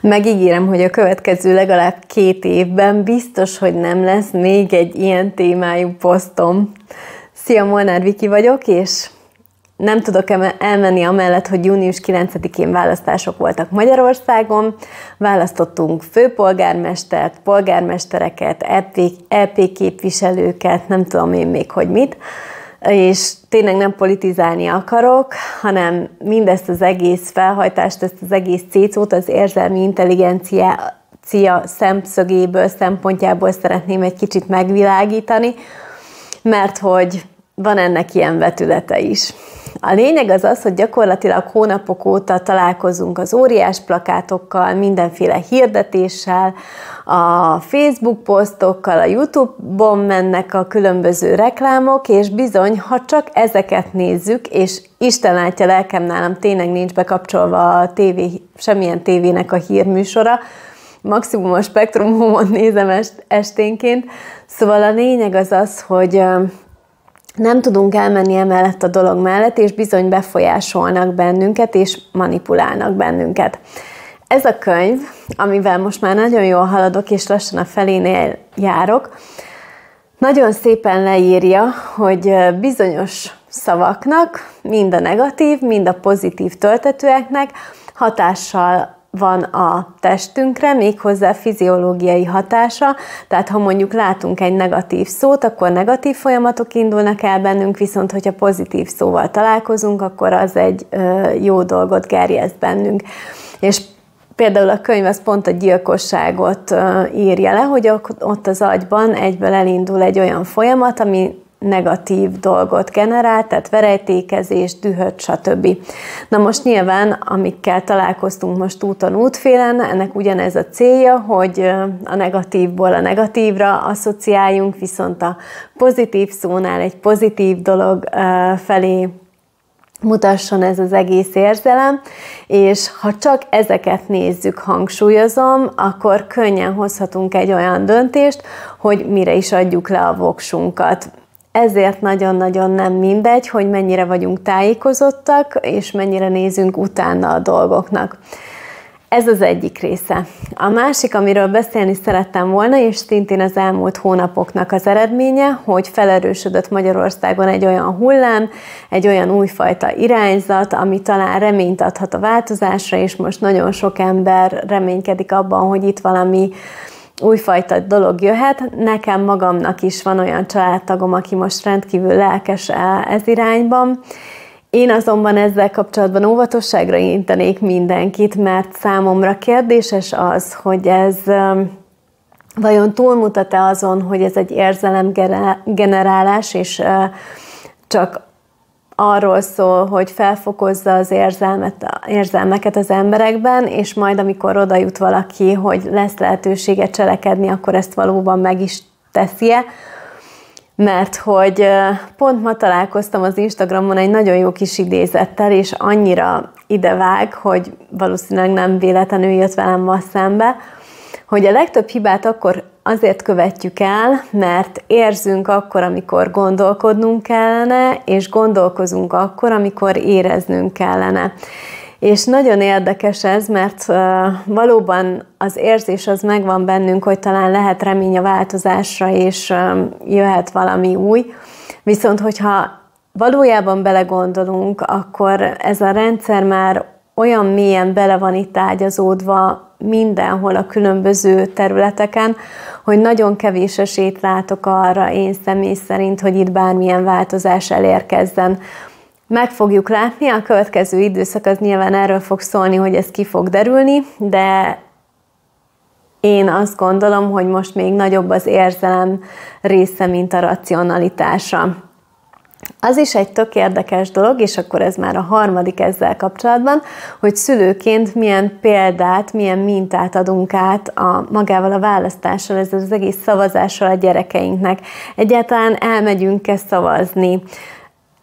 Megígérem, hogy a következő legalább 2 évben biztos, hogy nem lesz még egy ilyen témájú posztom. Szia, Molnár Viki vagyok, és nem tudok elmenni amellett, hogy június 9-én választások voltak Magyarországon. Választottunk főpolgármestert, polgármestereket, EP képviselőket, nem tudom én még, hogy mit. És tényleg nem politizálni akarok, hanem mindezt az egész felhajtást, ezt az egész cécót az érzelmi intelligencia szempontjából szeretném egy kicsit megvilágítani, mert hogy van ennek ilyen vetülete is. A lényeg az az, hogy gyakorlatilag hónapok óta találkozunk az óriás plakátokkal, mindenféle hirdetéssel, a Facebook posztokkal, a YouTube-on mennek a különböző reklámok, és bizony, ha csak ezeket nézzük, és Isten látja, lelkem nálam tényleg nincs bekapcsolva a semmilyen tévének a hírműsora, maximum a Spektrumon nézem esténként, szóval a lényeg az az, hogy nem tudunk elmenni emellett a dolog mellett, és bizony befolyásolnak bennünket, és manipulálnak bennünket. Ez a könyv, amivel most már nagyon jól haladok, és lassan a felénél járok, nagyon szépen leírja, hogy bizonyos szavaknak, mind a negatív, mind a pozitív töltetőeknek hatással van a testünkre, méghozzá fiziológiai hatása, tehát ha mondjuk látunk egy negatív szót, akkor negatív folyamatok indulnak el bennünk, viszont hogyha pozitív szóval találkozunk, akkor az egy jó dolgot gerjeszt bennünk. És például a könyv az pont a gyilkosságot írja le, hogy ott az agyban egyből elindul egy olyan folyamat, ami negatív dolgot generál, tehát verejtékezés, dühöt, stb. Na most nyilván, amikkel találkoztunk most úton, útfélen, ennek ugyanez a célja, hogy a negatívból a negatívra asszociáljunk, viszont a pozitív szónál egy pozitív dolog felé mutasson ez az egész érzelem, és ha csak ezeket nézzük, hangsúlyozom, akkor könnyen hozhatunk egy olyan döntést, hogy mire is adjuk le a voksunkat. Ezért nagyon-nagyon nem mindegy, hogy mennyire vagyunk tájékozottak, és mennyire nézünk utána a dolgoknak. Ez az egyik része. A másik, amiről beszélni szerettem volna, és szintén az elmúlt hónapoknak az eredménye, hogy felerősödött Magyarországon egy olyan hullám, egy olyan újfajta irányzat, ami talán reményt adhat a változásra, és most nagyon sok ember reménykedik abban, hogy itt valami újfajta dolog jöhet. Nekem magamnak is van olyan családtagom, aki most rendkívül lelkes ez irányban. Én azonban ezzel kapcsolatban óvatosságra intenék mindenkit, mert számomra kérdéses az, hogy ez vajon túlmutat-e azon, hogy ez egy érzelemgenerálás, és csak arról szól, hogy felfokozza az érzelmeket az emberekben, és majd amikor oda jut valaki, hogy lesz lehetősége cselekedni, akkor ezt valóban meg is teszi-e. Mert hogy pont ma találkoztam az Instagramon egy nagyon jó kis idézettel, és annyira idevág, hogy valószínűleg nem véletlenül jött velem ma szembe, hogy a legtöbb hibát akkor azért követjük el, mert érzünk akkor, amikor gondolkodnunk kellene, és gondolkozunk akkor, amikor éreznünk kellene. És nagyon érdekes ez, mert valóban az érzés az megvan bennünk, hogy talán lehet remény a változásra, és jöhet valami új. Viszont, hogyha valójában belegondolunk, akkor ez a rendszer már olyan mélyen bele van itt ágyazódva mindenhol a különböző területeken, hogy nagyon kevés esélyt látok arra én személy szerint, hogy itt bármilyen változás elérkezzen. Meg fogjuk látni, a következő időszak az nyilván erről fog szólni, hogy ez ki fog derülni, de én azt gondolom, hogy most még nagyobb az érzelem része, mint a racionalitása. Az is egy tök érdekes dolog, és akkor ez már a harmadik ezzel kapcsolatban, hogy szülőként milyen példát, milyen mintát adunk át magával a választással, ez az egész szavazással a gyerekeinknek. Egyáltalán elmegyünk-e szavazni?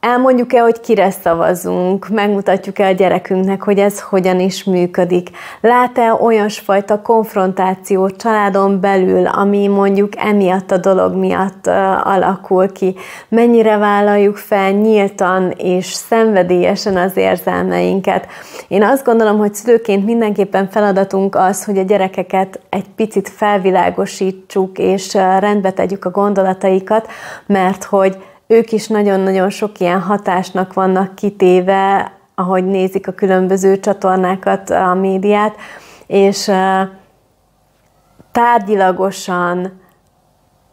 elmondjuk-e, hogy kire szavazunk, megmutatjuk-e a gyerekünknek, hogy ez hogyan is működik. Lát-e olyasfajta konfrontációt családon belül, ami mondjuk emiatt a dolog miatt alakul ki. Mennyire vállaljuk fel nyíltan és szenvedélyesen az érzelmeinket. Én azt gondolom, hogy szülőként mindenképpen feladatunk az, hogy a gyerekeket egy picit felvilágosítsuk, és rendbe tegyük a gondolataikat, mert hogy ők is nagyon-nagyon sok ilyen hatásnak vannak kitéve, ahogy nézik a különböző csatornákat, a médiát, és tárgyilagosan,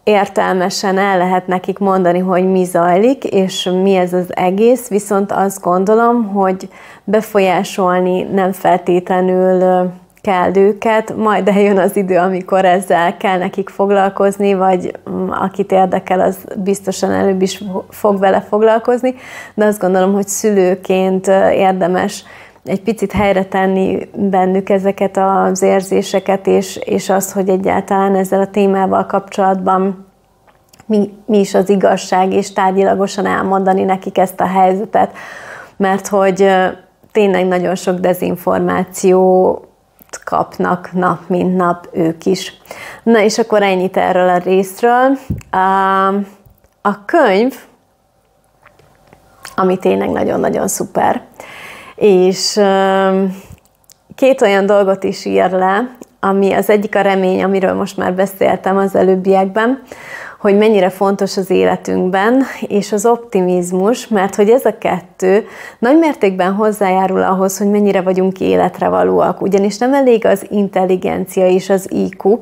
értelmesen el lehet nekik mondani, hogy mi zajlik, és mi ez az egész, viszont azt gondolom, hogy befolyásolni nem feltétlenül kell őket, majd eljön az idő, amikor ezzel kell nekik foglalkozni, vagy akit érdekel, az biztosan előbb is fog vele foglalkozni, de azt gondolom, hogy szülőként érdemes egy picit helyre tenni bennük ezeket az érzéseket, és azt, hogy egyáltalán ezzel a témával kapcsolatban mi is az igazság, és tárgyilagosan elmondani nekik ezt a helyzetet, mert hogy tényleg nagyon sok dezinformáció kapnak nap mint nap ők is. Na és akkor ennyit erről a részről. A könyv, ami tényleg nagyon-nagyon szuper, és két olyan dolgot is ír le, ami az egyik a remény, amiről most már beszéltem az előbbiekben, hogy mennyire fontos az életünkben, és az optimizmus, mert hogy ez a kettő nagy mértékben hozzájárul ahhoz, hogy mennyire vagyunk életre valóak, ugyanis nem elég az intelligencia és az IQ,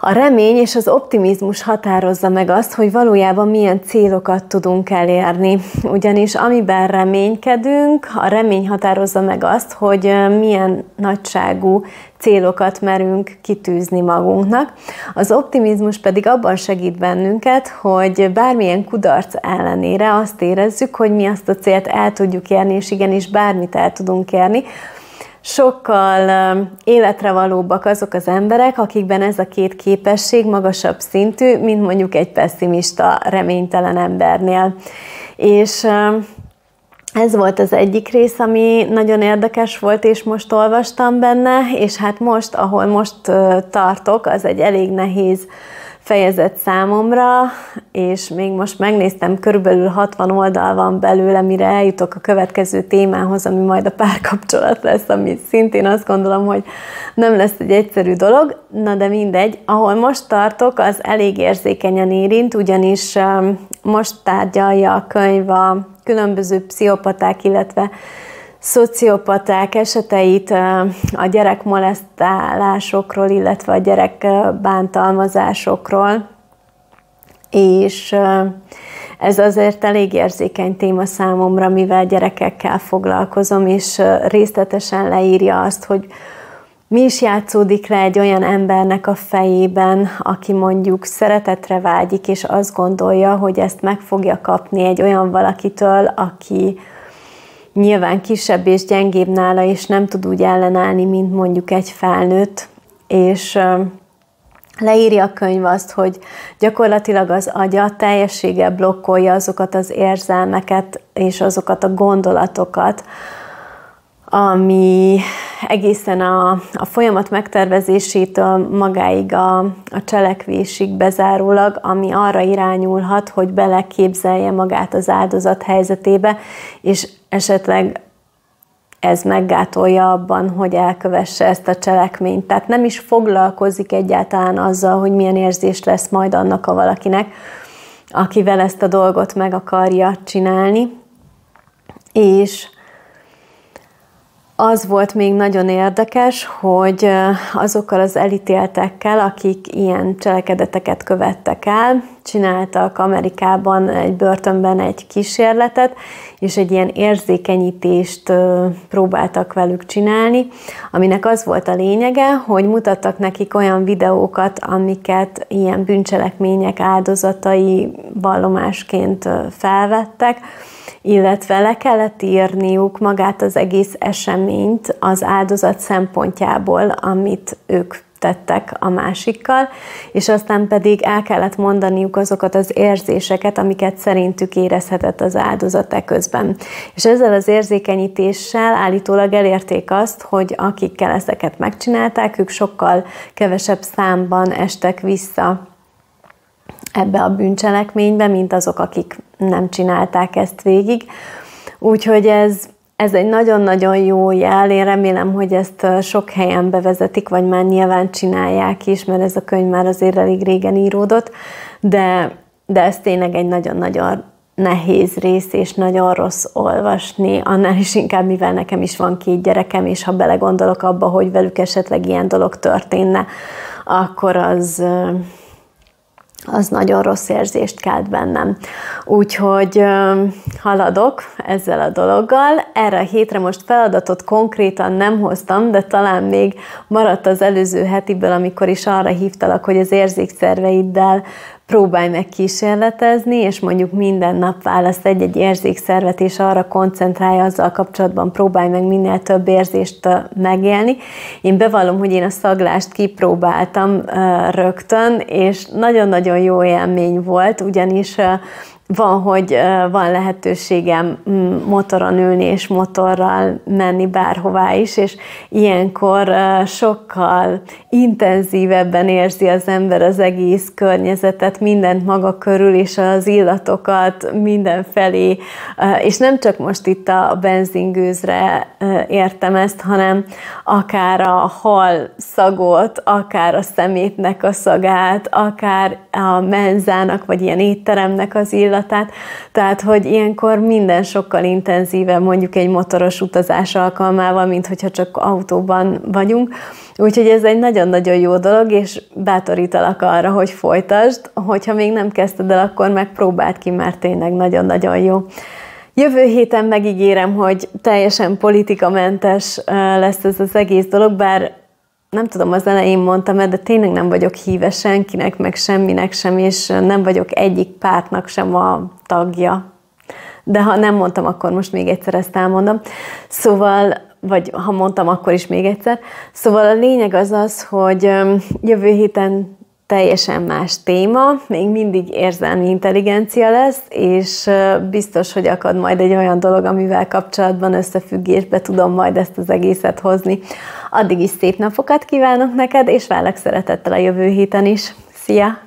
a remény és az optimizmus határozza meg azt, hogy valójában milyen célokat tudunk elérni. Ugyanis amiben reménykedünk, a remény határozza meg azt, hogy milyen nagyságú célokat merünk kitűzni magunknak. Az optimizmus pedig abban segít bennünket, hogy bármilyen kudarc ellenére azt érezzük, hogy mi azt a célt el tudjuk érni, és igenis bármit el tudunk érni. Sokkal életre valóbbak azok az emberek, akikben ez a két képesség magasabb szintű, mint mondjuk egy pesszimista, reménytelen embernél. És ez volt az egyik rész, ami nagyon érdekes volt, és most olvastam benne, és hát most, ahol most tartok, az egy elég nehéz fejezet számomra, és még most megnéztem, körülbelül 60 oldal van belőle, mire eljutok a következő témához, ami majd a párkapcsolat lesz, ami szintén azt gondolom, hogy nem lesz egy egyszerű dolog, na de mindegy. Ahol most tartok, az elég érzékenyen érint, ugyanis most tárgyalja a könyv a különböző pszichopaták, illetve szociopaták eseteit, a gyerekmolesztálásokról, illetve a gyerekbántalmazásokról, és ez azért elég érzékeny téma számomra, mivel gyerekekkel foglalkozom, és részletesen leírja azt, hogy mi is játszódik le egy olyan embernek a fejében, aki mondjuk szeretetre vágyik, és azt gondolja, hogy ezt meg fogja kapni egy olyan valakitől, aki nyilván kisebb és gyengébb nála, és nem tud úgy ellenállni, mint mondjuk egy felnőtt, és leírja a könyv azt, hogy gyakorlatilag az agya teljességgel blokkolja azokat az érzelmeket, és azokat a gondolatokat, ami egészen a folyamat megtervezésétől magáig a cselekvésig bezárólag, ami arra irányulhat, hogy beleképzelje magát az áldozat helyzetébe, és esetleg ez meggátolja abban, hogy elkövesse ezt a cselekményt. Tehát nem is foglalkozik egyáltalán azzal, hogy milyen érzés lesz majd annak a valakinek, akivel ezt a dolgot meg akarja csinálni. És az volt még nagyon érdekes, hogy azokkal az elítéltekkel, akik ilyen cselekedeteket követtek el, csináltak Amerikában egy börtönben egy kísérletet, és egy ilyen érzékenyítést próbáltak velük csinálni, aminek az volt a lényege, hogy mutattak nekik olyan videókat, amiket ilyen bűncselekmények áldozatai vallomásként felvettek, illetve le kellett írniuk magát az egész eseményt az áldozat szempontjából, amit ők tettek a másikkal, és aztán pedig el kellett mondaniuk azokat az érzéseket, amiket szerintük érezhetett az áldozat eközben. És ezzel az érzékenyítéssel állítólag elérték azt, hogy akikkel ezeket megcsinálták, ők sokkal kevesebb számban estek vissza ebbe a bűncselekménybe, mint azok, akik nem csinálták ezt végig. Úgyhogy ez egy nagyon-nagyon jó jel. Én remélem, hogy ezt sok helyen bevezetik, vagy már nyilván csinálják is, mert ez a könyv már azért elég régen íródott, de ez tényleg egy nagyon-nagyon nehéz rész, és nagyon rossz olvasni, annál is inkább, mivel nekem is van 2 gyerekem, és ha belegondolok abba, hogy velük esetleg ilyen dolog történne, akkor az nagyon rossz érzést kelt bennem. Úgyhogy haladok ezzel a dologgal. Erre a hétre most feladatot konkrétan nem hoztam, de talán még maradt az előző hetiből, amikor is arra hívtalak, hogy az érzékszerveiddel próbálj meg kísérletezni, és mondjuk minden nap választ egy-egy érzékszervet, és arra koncentrálj, azzal kapcsolatban próbálj meg minél több érzést megélni. Én bevallom, hogy én a szaglást kipróbáltam rögtön, és nagyon-nagyon jó élmény volt, ugyanis van lehetőségem motoron ülni és motorral menni bárhová is, és ilyenkor sokkal intenzívebben érzi az ember az egész környezetet, mindent maga körül, és az illatokat mindenfelé, és nem csak most itt a benzingőzre értem ezt, hanem akár a hal szagot, akár a szemétnek a szagát, akár a menzának, vagy ilyen étteremnek az illatát, tehát, hogy ilyenkor minden sokkal intenzívebb, mondjuk egy motoros utazás alkalmával, mint hogyha csak autóban vagyunk. Úgyhogy ez egy nagyon-nagyon jó dolog, és bátorítalak arra, hogy folytasd. Hogyha még nem kezdted el, akkor megpróbáld ki, mert tényleg nagyon-nagyon jó. Jövő héten megígérem, hogy teljesen politikamentes lesz ez az egész dolog, bár nem tudom, az elején mondtam, de tényleg nem vagyok híve senkinek, meg semminek sem, és nem vagyok egyik pártnak sem a tagja. De ha nem mondtam, akkor most még egyszer ezt elmondom. Szóval, vagy ha mondtam, akkor is még egyszer. Szóval a lényeg az, hogy jövő héten teljesen más téma, még mindig érzelmi intelligencia lesz, és biztos, hogy akad majd egy olyan dolog, amivel kapcsolatban összefüggésbe tudom majd ezt az egészet hozni. Addig is szép napokat kívánok neked, és várlak szeretettel a jövő héten is. Szia!